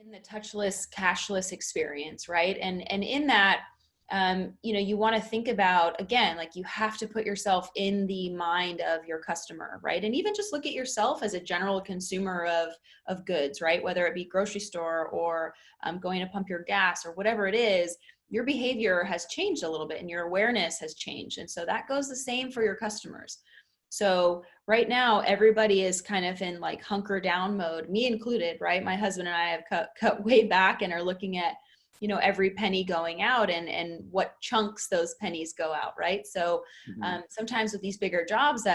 in the touchless, cashless experience, right? And in that, you want to think about, again, like you have to put yourself in the mind of your customer, right? And even just look at yourself as a general consumer of goods, right? Whether it be grocery store or going to pump your gas or whatever it is, your behavior has changed a little bit and your awareness has changed. And so that goes the same for your customers. So right now, everybody is kind of in like hunker down mode, me included, right? My husband and I have cut way back and are looking at, every penny going out and what chunks those pennies go out, right? So sometimes with these bigger jobs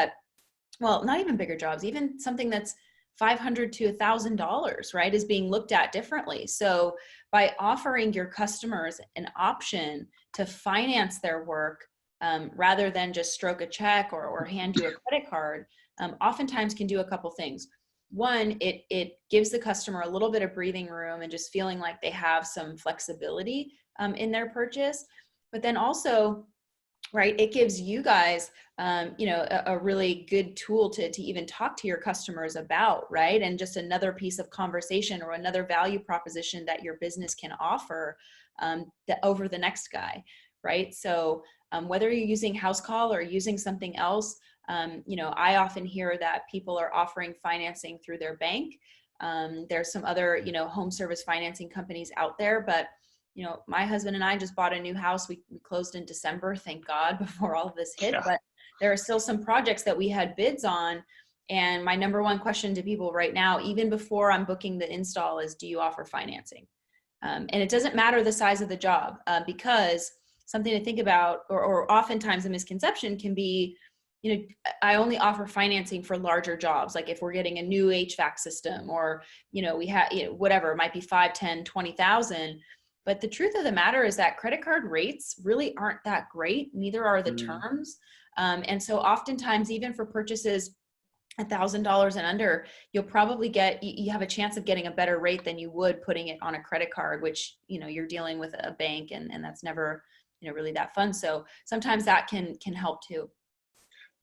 well, not even bigger jobs, even something that's $500 to $1,000, right, is being looked at differently. So by offering your customers an option to finance their work rather than just stroke a check or hand you a credit card, oftentimes can do a couple things. One, it gives the customer a little bit of breathing room and just feeling like they have some flexibility in their purchase. But then also, right, it gives you guys, a really good tool to even talk to your customers about, right? And just another piece of conversation or another value proposition that your business can offer over the next guy, right? So whether you're using house call or using something else, I often hear that people are offering financing through their bank. There's some other, home service financing companies out there, but my husband and I just bought a new house. We closed in December, thank God, before all of this hit. Yeah. But there are still some projects that we had bids on. And my number one question to people right now, even before I'm booking the install, is do you offer financing? And it doesn't matter the size of the job because something to think about, or oftentimes a misconception can be, I only offer financing for larger jobs. Like if we're getting a new HVAC system or, we have, whatever, it might be 5, 10, 20,000. But the truth of the matter is that credit card rates really aren't that great. Neither are the terms. And so oftentimes, even for purchases $1,000 and under, you'll probably you have a chance of getting a better rate than you would putting it on a credit card, which, you're dealing with a bank and that's never, really that fun. So sometimes that can help too.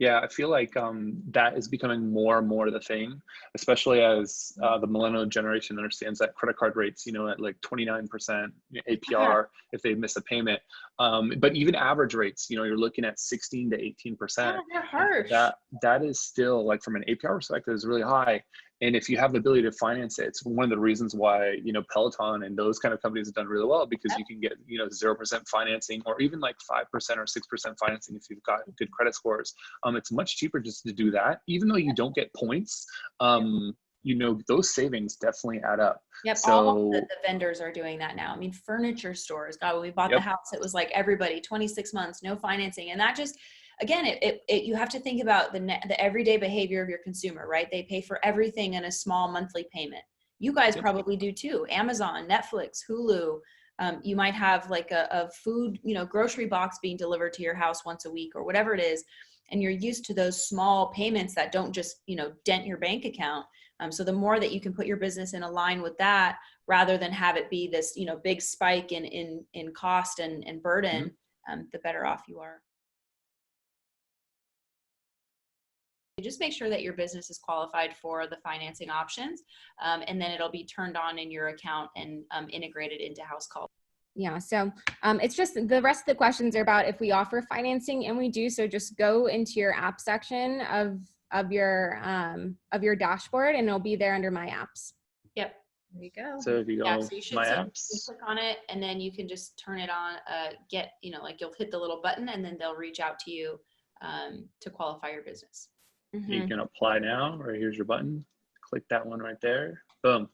Yeah, I feel like that is becoming more and more the thing, especially as the millennial generation understands that credit card rates, at like 29% APR if they miss a payment. But even average rates, you're looking at 16 to 18%. Yeah, they're harsh. That is still, like, from an APR perspective, is really high. And if you have the ability to finance it, it's one of the reasons why, Peloton and those kind of companies have done really well, because you can get, 0% financing or even like 5% or 6% financing if you've got good credit scores. It's much cheaper just to do that, even though you don't get points. Those savings definitely add up. Yep. So all the vendors are doing that now. I mean, furniture stores, God, when we bought the house, it was like everybody 26 months, no financing. And that just, again, you have to think about the everyday behavior of your consumer, right? They pay for everything in a small monthly payment. You guys probably do too. Amazon, Netflix, Hulu. You might have like a food, grocery box being delivered to your house once a week or whatever it is. And you're used to those small payments that don't just, dent your bank account. So the more that you can put your business in a line with that, rather than have it be this, big spike in cost and burden, the better off you are. Just make sure that your business is qualified for the financing options, and then it'll be turned on in your account and integrated into House Call. Yeah, so it's just the rest of the questions are about if we offer financing, and we do. So just go into your app section of your dashboard, and it'll be there under My Apps. Yep. There you go. So if you go so you should My see, Apps, you click on it, and then you can just turn it on. Like you'll hit the little button, and then they'll reach out to you to qualify your business. You can apply now, or here's your button. Click that one right there. Boom.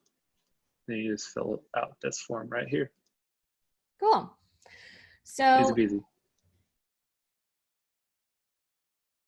Then you just fill out this form right here. Cool. So easy peasy.